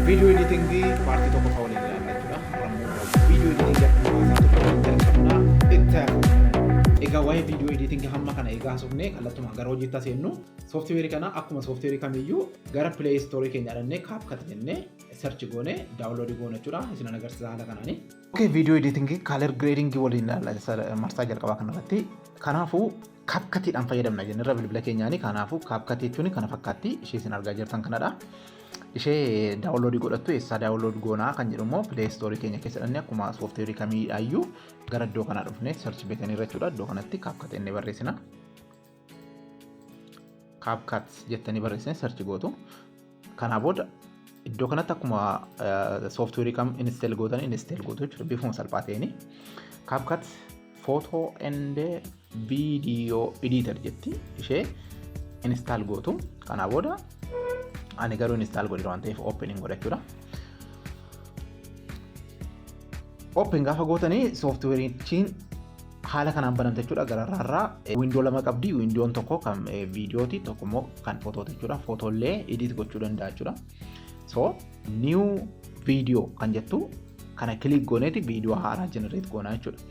Video editing partii tokko ta'uu ni ilaalla jechuudha. Video editing akkuma egaa waa'ee video editing hamma kana egaa haasofne kallattumaan gara hojiitti seennu software kana akkuma software kamiyyuu gara play store keenya dhannee CAPCUT jennee search goone download goone jechuudha. Isin agarsiisa haala kanaani. Okay, video editing color grading waliin marsaa jalqabaa kanarratti kanaafuu CAPCUT dhaan fayyadamna jennee bilbila keenyaani. Kanaafuu CAPCUT jechuun kana fakkaatti ishee isin argaa jirtan kanadha. Ishee download godhattu eessa download goonaa kan jedhamu play store keenya keessa dhannee akkuma software kamiidhaayyuu gara iddoo kana dhufne search button irra jechuudha. Iddoo kanatti CAPCUT inni barreessina. CAPCUT jettanii barreessine search gootu. Kana booda iddoo kanatti akkuma software kam install gootan install gootu jechuudha. Bifuma salphaa ta'een CAPCUT photo and video editor jetti ishee install gootu. Kana booda ani garuu install godhira waan ta'eef opening godhachuudha. Open gaafa gootanii softwareechiin haala kanaan banamte jechuudha. Gararraa window lama qabdi. Windown tokko kan viidiyooti, tokko immoo kan fotooti jechuudha. Fotollee edit gochuu danda'a jechuudha. So new video kan jettu kana click gooneeti viidiyoo haaraa generate goonaa jechuudha.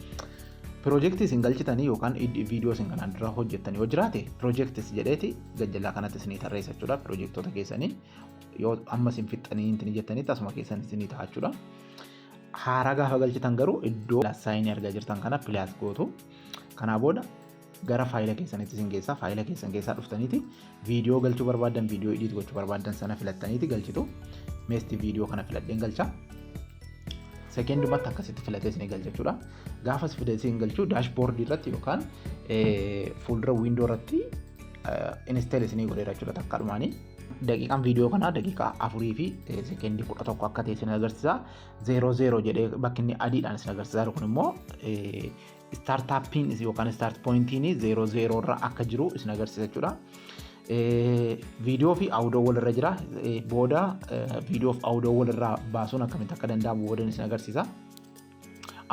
Project isin galchitanii yookaan video isin kanaan dura hojjettanii yoo jiraate projects jedheeti gajjallaa kanatti isin tarreessa jechuudha. Projectoota keessanii yoo amma isin fixxanii intin jettanii tasuma keessan isin ta'a jechuudha. Haaraa gaafa galchitan garuu iddoo saayinii argaa jirtan kana plus gootu. Kana booda gara faayila keessanitti isin geessaa. Faayila keessan keessaa dhuftaniiti video galchuu barbaadan video edit gochuu barbaadan sana filattaniiti galchitu. Meesti video kana filadheen galcha. Second dubbatti akkasitti filatee isin galcha jechuudha. Gaafa filatee isin galchuu dashboard irratti yookaan fuuldura window irratti install isin godheera jechuudha. Takkaadhumaanii daqiiqaan viidiyoo kanaa daqiiqaa 4 fi sekendii 11 akka ta'e isin agarsiisa. 00 jedhee bakki inni adiidhaan isin agarsiisa. Kun immoo startup-iin yookaan start point-iin 00 irra akka jiru isin agarsiisa jechuudha. Video fi audio walirra jira. Booda video fi audio walirra baasuun akkamitti akka danda'amu booda isin agarsiisa.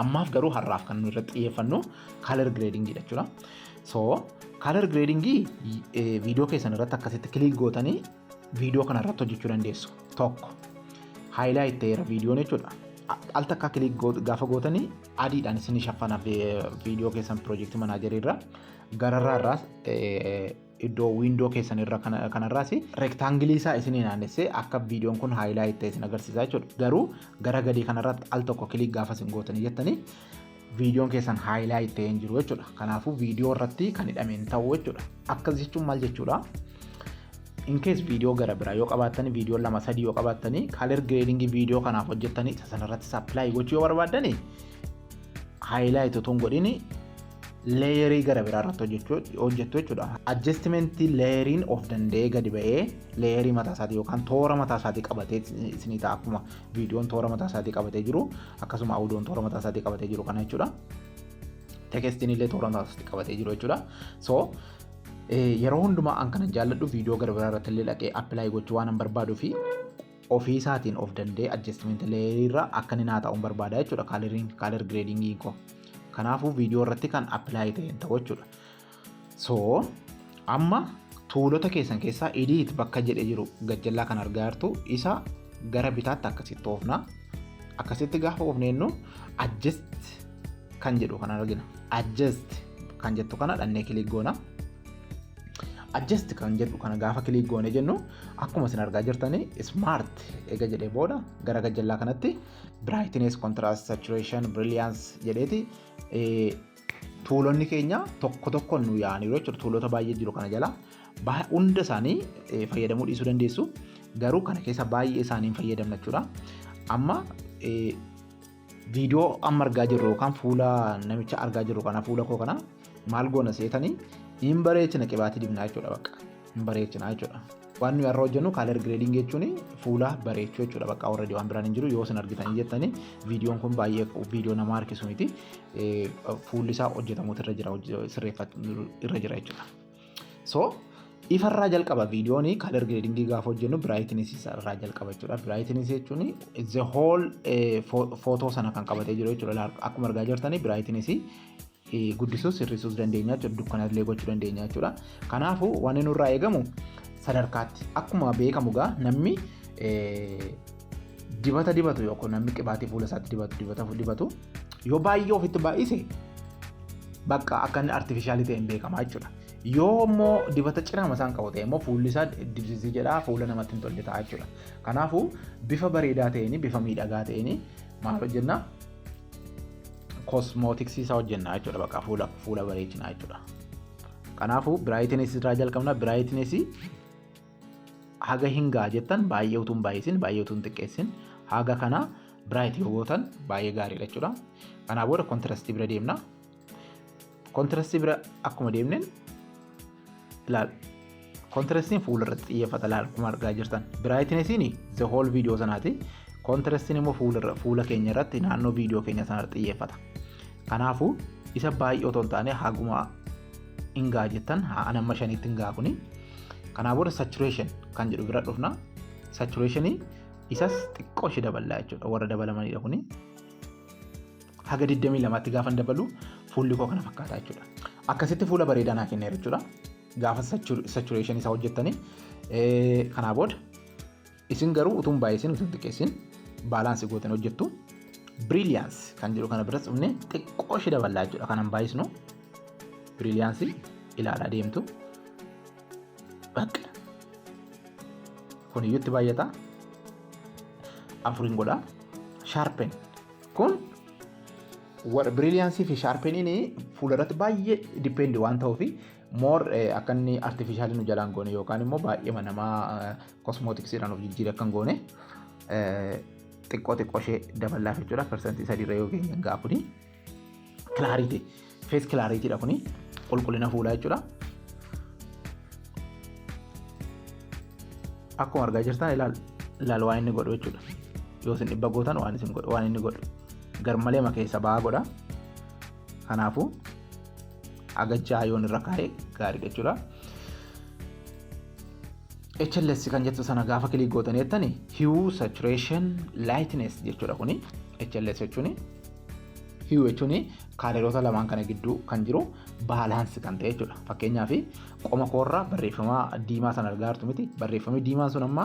Ammaaf garuu har'aaf kan irratti xiyyeeffannu color grading jechuudha. So color grading video keessan irratti akkasitti click gootanii video kana irratti hojjechuu dandeessu. Tokko highlight ta'eera video jechuudha. Al takka click gaafa gootanii adiidhaan isin shaffana video keessan project manager irra gararraa iddoo window keessan irra kanarraas rectangle isaa isin naannessee akka viidiyoon kun highlight ta'e isin agarsiisa jechuudha. Garuu gara gadii kanarratti al tokko click gaafa isin gootanii jettanii viidiyoon keessan highlight ta'e hin jiru jechuudha. Kanaafuu viidiyoo irratti kan hidhameen ta'u jechuudha. Akkas jechuun maal jechuudha? In case viidiyoo gara biraa yoo qabaattanii viidiyoo 2-3 yoo qabaattanii color grading viidiyoo kanaaf hojjettanii isa sanarratti apply gochuu yoo barbaaddanii highlight utuu hin godhini layerii gara biraa irratti hojjettu jechuudha. Adjustment layeriin of danda'ee gadi ba'ee layerii mataa isaatii yookaan toora mataa isaatii qabatee isinii ta'a. Akkuma viidiyoon toora mataa isaatii qabatee jiru akkasuma audioon toora mataa isaatii qabatee jiru kana jechuudha. Tekstiin illee toora mataa isaatii qabatee jiru jechuudha. So yeroo hundumaa an kana jaalladhu viidiyoo gara biraa irratti illee dhaqee apply gochuu waan barbaaduu fi ofii isaatiin of danda'ee adjustment layerii irra akka inni naa ta'uun barbaada jechuudha. Color grading koo. Kanaafuu viidiyoo irratti kan apply ta'een ta'u jechuudha. So amma tuulota keessan keessaa edit bakka jedhee jiru gajjallaa kan argaa jirtu isa gara bitaatti akkasitti oofna. Akkasitti gaafa oofneennu adjust kan jedhu kan argina. Adjust kan jettu kana dhannee click goona. Adjust kan jedhu kana gaafa click goone jennu akkuma isin argaa jirtanii smart eega jedhee booda gara gajjallaa kanatti brightness, contrast, saturation, brilliance jedheeti tuulonni keenya tokko tokko nu yaa'aniiru jechuudha. Tuulota baay'ee jiru kana jala hunda isaanii fayyadamuu dhiisuu dandeessu. Garuu kana keessa baay'ee isaaniin fayyadamna jechuudha. Amma viidiyoo amma argaa jirru yookaan fuula namicha argaa jirru kana fuula koo kana maal goona seetanii hin bareechina qibaatii dibnaa jechuudha. Bakka hin bareechina jechuudha. Waan nuyi har'a hojjennu color grading jechuun fuula bareechuu jechuudha. Bakka already waan biraan hin jiru yoo isin argitanii jettanii viidiyoon kun baay'ee viidiyoo nama harkisu miti. Fuulli isaa hojjetamuutu irra jira, sirreeffatu irra jira jechuudha. So ifarraa jalqaba viidiyoon color grading gaafa hojjennu brightness irraa jalqaba jechuudha. Brightness jechuun the whole photo sana kan qabatee jiru jechuudha. Akkuma argaa jirtanii brightness guddisuus hir'isuus dandeenya jechuudha. Dukkanallee gochuu dandeenya jechuudha. Kanaafuu waan inni irraa eegamu sadarkaatti akkuma beekamu namni dibata dibatu yookaan namni qibaatii fuula isaatti dibatu yoo baay'ee ofitti baay'ise bakka akka inni artifishaalii ta'e hin beekama jechuudha. Yoo immoo dibata cinaama isaan qabu ta'e immoo fuulli isaa dibsisii jedhaa fuula namatti hin tolle ta'a jechuudha. Kanaafuu bifa bareedaa ta'een bifa miidhagaa ta'een maal hojjenna? Kosmootiksii isaa hojjenna jechuudha. Bakka fuula bareechinaa jechuudha. Kanaafuu biraayitinees irraa jalqabna. Biraayitinees haga hin gaa jettan baay'ee utuu hin baay'isin baay'ee utuu hin xiqqeessin haga kana biraayit yoo gootan baay'ee gaariidha jechuudha. Kanaa booda kontirastii bira deemna. Kontirastii bira akkuma deemneen ilaal. Kontirastiin fuula irratti xiyyeeffata ilaal akkuma argaa jirtan. Biraayitineesiin the whole video sanaati. Kontirastiin immoo fuula keenya irratti naannoo viidiyoo keenya sanarratti xiyyeeffata. Kanaafuu isa baay'ee otoo hin taane haguma hin gaa jettan haa amma 5tti hin gaa kuni. Kanaa booda saturation kan jedhu bira dhufna. Saturation isas xiqqoo ishee daballaa jechuudha. Warra dabalamanidha kuni. Haga 22tti gaafa dabalu fuulli koo kana fakkaata jechuudha. Akkasitti fuula bareedaa naa kenneera jechuudha. Gaafa saturation isaa hojjettanii. Kanaa booda isin garuu utuu hin baay'isin utuu hin xiqqeessin baalaansii gootan hojjettu. Brilliance kan jedhu kana biras dhufne xiqqoo ishee daballaa jechuudha. Kanan baay'isnu. Brilliance ilaalaa deemtu. Bakka kun iyyutti baay'ata. Afuriin godha. Sharpen kun brilliance fi sharpeniin fuula irratti baay'ee dipendi waan ta'uuf more akka inni artifishaalii nu jalaan goone yookaan immoo baay'ee namaa kosmootiksiidhaan of jijjiiree akka hin goone xiqqoo ishee daballaaf jechuudha. Persentii 3 irra yoo geenye gaa kuni clarity face clarity dha kuni qulqullina fuulaa jechuudha. Akkuma argaa jirtan ilaal waan inni godhu jechuudha. Yoo isin dhibba gootan waan inni godhu garmalee makeessa ba'aa godha. Kanaafuu agachaa yoon irra kaa'ee gaariidha jechuudha. HLS kan jettu sana gaafa kilii gootan jettani hue saturation lightness jechuudha kuni. HLS jechuun hue jechuun kaaleroota lamaan kana gidduu kan jiru baalaansi kan ta'e jechuudha. Fakkeenyaaf qoma koorraa barreeffama diimaa sana argaa jirtu miti. Barreeffamni diimaan sun amma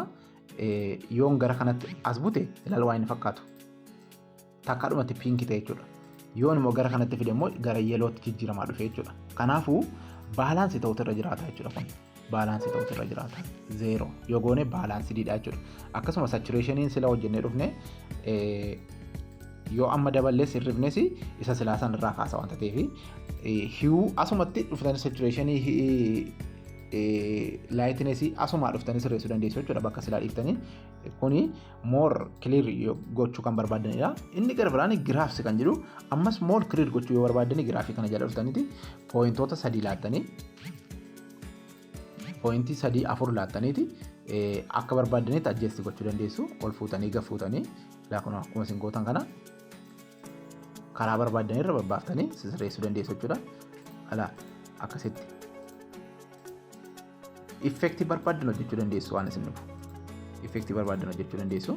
yoon gara kanatti as bute ilaal waa inni fakkaatu. Takkaadhumatti piinki ta'e jechuudha. Yoon immoo gara kanatti fide immoo gara yeelootti jijjiiramaa dhufe jechuudha. Kanaafuu baalaansii ta'utu irra jiraata jechuudha kun. Baalaansii ta'utu irra jiraata. 0 yoo goone baalaansii diidha jechuudha. Akkasuma saturationiin sila hojjennee dhufne yoo amma daballee sirrifnes isa silaa san irraa kaasa wanta ta'eef hue asumatti dhuftanii saturationii lightness asumaa dhuftanii sirreessuu dandeessu jechuudha. Bakka silaa dhiiftanii kuni more clear gochuu kan barbaadanidha. Inni gara biraan graphs kan jedhu ammas more clear gochuu yoo barbaadani graafii kana jala dhuftaniiti pooyintoota 3 laattanii pooyintii 3 4 laattaniiti akka barbaadanitti adjust gochuu dandeessu. Ol fuutanii gad fuutanii laakuna akkuma isin gootan kana karaa barbaadanii irra babbaaftanii sirreessuu dandeessu jechuudha. Ala akkasitti effektii barbaadan hojjechuu dandeessu waan isin dhufu. Effektii barbaadan hojjechuu dandeessu.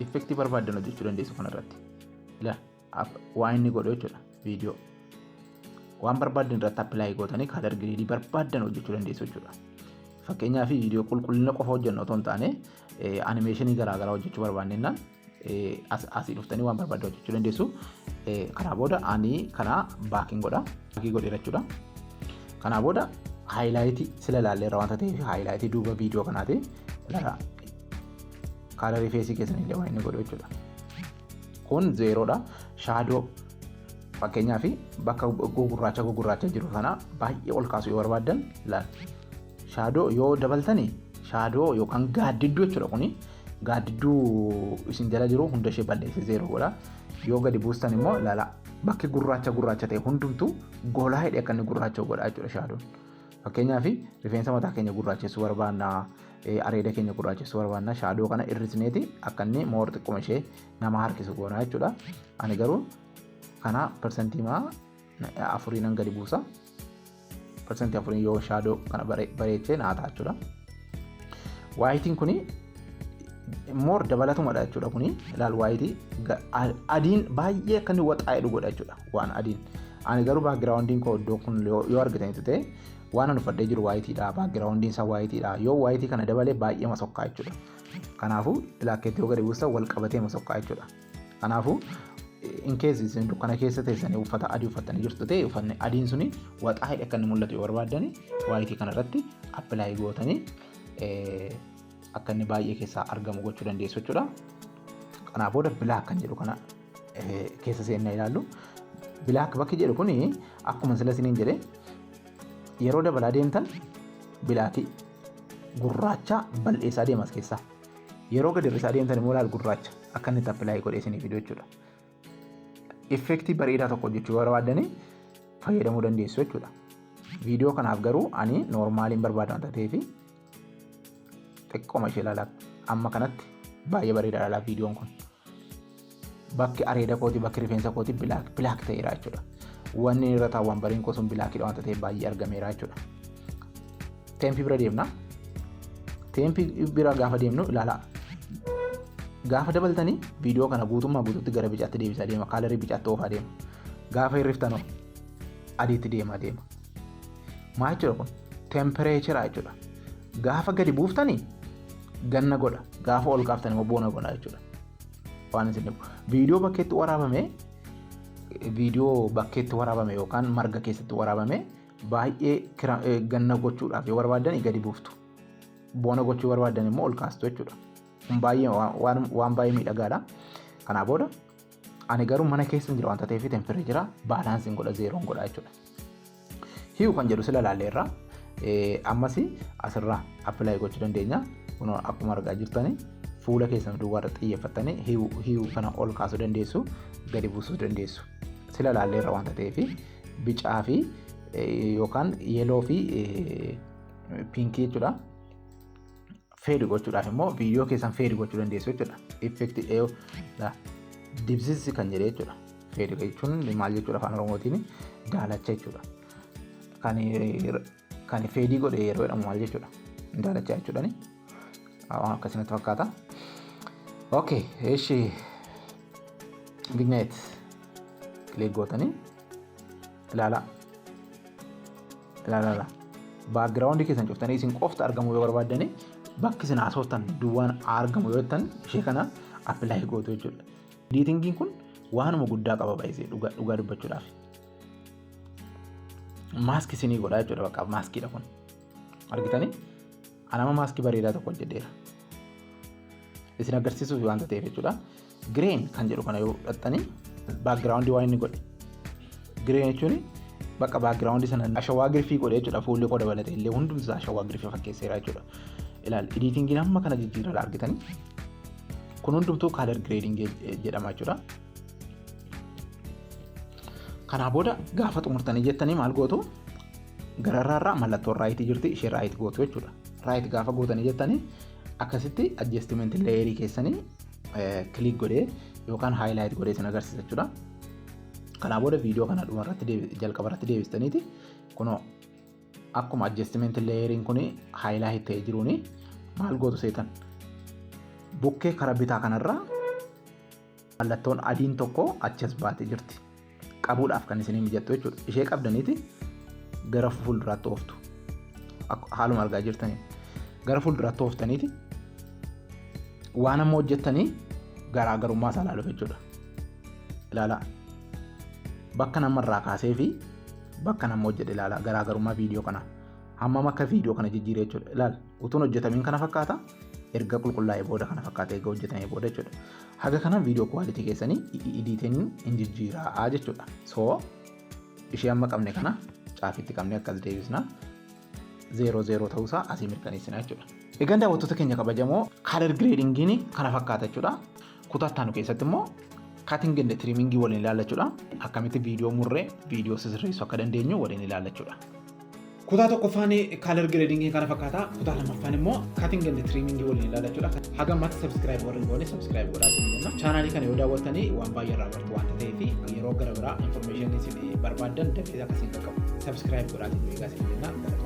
Effektii barbaadan hojjechuu dandeessu kanarratti. Ila waan inni godhu jechuudha viidiyoo. Waan barbaadan irratti appilaayi gootanii kalar giriidii barbaadan hojjechuu dandeessu jechuudha. Fakkeenyaaf viidiyoo qulqullina qofa hojjennu otoo hin taane animeeshinii garaagaraa hojjechuu barbaannennaan asii dhuftanii waan barbaadan hojjechuu dandeessu. Kanaa booda ani kana baakiin godha. Baakii godheera jechuudha. Kanaa booda haayilaayiti sila ilaalleerra wanta ta'eef haayilaayiti duuba viidiyoo kanaati. Kaalarii feesii keessanillee waan inni godhu jechuudha. Kun 0dha. Shaadoo fakkeenyaaf bakka gugurraacha jiru kana baay'ee ol kaasuu yoo barbaadan ilaal. Shaadoo yoo dabaltani shaadoo yookaan gaaddidduu jechuudha kuni. Gaaddidduu isin jala jiru hunda ishee balleesse 0 godha. Yoo gadi buustan immoo ilaala. Bakki gurraacha ta'e hundumtuu golaa hidhee akka inni gurraacha godha jechuudha shaadoon. Fakkeenyaaf rifeensa mataa keenya gurraachessuu barbaanna, areeda keenya gurraachessuu barbaanna. Shaadoo kana irrisneeti akka inni moor xiqquma ishee nama harkisu goona jechuudha. Ani garuu kana persentii 4 nan gadi buusa. Persentii 4 yoo shaadoo kana bareechee naa ta'a jechuudha. Waayitiin kuni more dabalatumadha jechuudha kuni. Ilaal waayitii adiin baay'ee akka inni waxaa'ee godha jechuudha waan adiin. Ani garuu backgroundiin koo iddoo kun yoo argitanitti ta'e waan ani uffadhee jiru waayitiidha, baakgiraawundiin isaa waayitiidha. Yoo waayitii kana dabalee baay'ee masokkaa jechuudha. Kanaafuu laakkeetti yoo gadi buusta wal qabatee masokkaa jechuudha. Kanaafuu in case isin dukkana keessa teessanii uffata adii uffattanii jirtu ta'e uffanni adiin suni waxaa hidhe akka inni mul'atu yoo barbaaddani waayitii kanarratti appilaayi gootanii akka inni baay'ee keessaa argamu gochuu dandeessu jechuudha. Kanaaf booda bilaak kan jedhu kana keessa seennee ilaallu. Bilaak bakki jedhu kuni akkuma sila isiniin jedhe yeroo dabalaa deemtan bilaakii gurraacha bal'eessaa deemas keessaa. Yeroo gadi hir'isaa deemtan immoo laal gurraacha akka inni appilaayi godhee isinii fiduu jechuudha. Effektii bareedaa tokko hojjechuu yoo barbaaddani fayyadamuu dandeessu jechuudha. Viidiyoo kanaaf garuu ani noormaaliin barbaada wanta ta'eef xiqqooma ishee ilaalaa amma kanatti baay'ee bareedaa ilaalaa viidiyoon kun. Bakki areeda kooti bakki rifeensa kooti bilaak ta'eera jechuudha. Wanni irra taawwan bariin koo sun bilaakiidha wanta ta'eef baay'ee argameera jechuudha. Teempii bira deemna. Teempii bira gaafa deemnu ilaalaa. Gaafa dabaltanii viidiyoo kana guutummaa guutuutti gara bicaatti deebisaa deema. Kaalarii bicaatti oofaa deema. Gaafa hirriftanoo adiitti deemaa deema. Maa jechuudha kun? Tempereecheraa jechuudha. Gaafa gadi buuftanii ganna godha. Gaafa ol kaaftanii immoo boona godha jechuudha. Waan isin viidiyoo bakkeetti waraabame yookaan marga keessatti waraabame baay'ee ganna gochuudhaaf yoo barbaadan gadi buuftu. Boona gochuu barbaadan immoo ol kaastu jechuudha. Kun baay'ee waan baay'ee miidhagaadha. Kanaaf booda ani garuu mana keessa jira wanta ta'eef tempereechera baalaansiin godha zeeroon godha jechuudha. Hiiu kan jedhu sila laalleerra ammas asirraa appilaayi gochuu dandeenya. Kun akkuma argaa jirtanii fuula keessan duwwaarra xiyyeeffattanii hiiu kana ol kaasuu dandeessu, gadi buusuu dandeessu. Sila laalleerra wanta ta'eef bicaa fi yookaan yeeloo fi piinkii jechuudha. Feedi gochuudhaaf immoo viidiyoo keessan feedi gochuu dandeessu jechuudha. Effektii dibsisi kan jedhee jechuudha. Feedi jechuun maal jechuudha afaan oromootiin daalacha jechuudha. Kan feedii godhe yeroo jedhamu maal jechuudha. Daalacha jechuudhani. Akkasumatti fakkaata. Okay, eeshi vigneet kilik gootanii ilaalaa. Baakgiraawundii keessan cuftanii isin qofta argamu yoo barbaaddani bakki isin haasoftan duwwaan argamu yoo jettan ishee kana appilaayi gootu jechuudha. Idiitingiin kun waanuma guddaa qaba baay'isee dhugaa dubbachuudhaaf. Maaskii isinii godhaa jechuudha bakka maaskiidha kun. Argitanii? Anama maaskii bareedaa tokko hojjedheera. Isin agarsiisuuf waanta ta'eef jechuudha. Gireen kan jedhu kana yoo hidhattanii baakgiraawundii waan inni godhe. Gireen jechuun bakka baakgiraawundii sana ashawaa girifii godhe jechuudha. Fuulli koo dabalatee illee hundumti ashawaa girifii fakkeesseera jechuudha. Ilaal idiitingiin amma kana jijjiirraa argitanii. Kun hundumtuu kaalar gireedingii jedhama jechuudha. Kanaa booda gaafa xumurtanii jettanii maal gootu? Gararraarraa mallattoon raayitii jirti ishee raayit gootu jechuudha. Raayit gaafa gootanii jettanii akkasitti adjestimentii leeyerii keessanii kilik godhee yookaan haayilaayit godhee isin agarsiisa jechuudha. Kanaa booda viidiyoo kana jalqaba irratti deebistaniiti. Kunoo akkuma adjestimentii leeyeriin kun haayilaayit ta'ee jiruuni maal gootu seetan? Bukkee karaa bitaa kanarraa mallattoon adiin tokko achas baatee jirti. Qabuudhaaf kan isin mijattu jechuudha. Ishee qabdaniiti gara fuulduraatti ooftu. Haaluma argaa jirtanii gara fuulduraatti ooftaniiti waan amma hojjettanii garaagarummaa isaa ilaaluuf jechuudha. Ilaalaa bakka namarraa kaasee fi bakka nama hojjedhe ilaalaa garaagarummaa viidiyoo kanaa hammam akka viidiyoo kana jijjiiree jechuudha. Ilaala utuun hojjetamiin kana fakkaata erga qulqullaa'ee booda kana fakkaata erga hojjetamee booda jechuudha. Haga kana viidiyoo kwaalitii keessanii idiitiin hin jijjiiraa jechuudha. So ishee amma qabne kana caafitti qabne akkas deebisna 00 ta'uusaa asii mirkaneessina jechuudha. Egaan daawwattoota keenya kabajamoo kaalar gireedingiin kana fakkaata jechuudha. Kutaa itti aanu keessatti immoo cutting and trimming waliin ilaallachuudha. Akkamitti viidiyoo murree viidiyoo sirreessuu akka dandeenyu waliin ilaallachuudha. Kutaa tokkoffaan kaalar gireedingii kana fakkaata. Kutaa lammaffaan immoo cutting and trimming waliin ilaallachuudha. Haga ammatti subscribe warreen goone subscribe godhaa jenna. Chaanaalii kana yoo daawwattanii waan baay'ee irraa baratu waanta ta'eef yeroo gara biraa information isin barbaaddan dafee akkasiin qaqqabu. Subscribe godhaa jenna.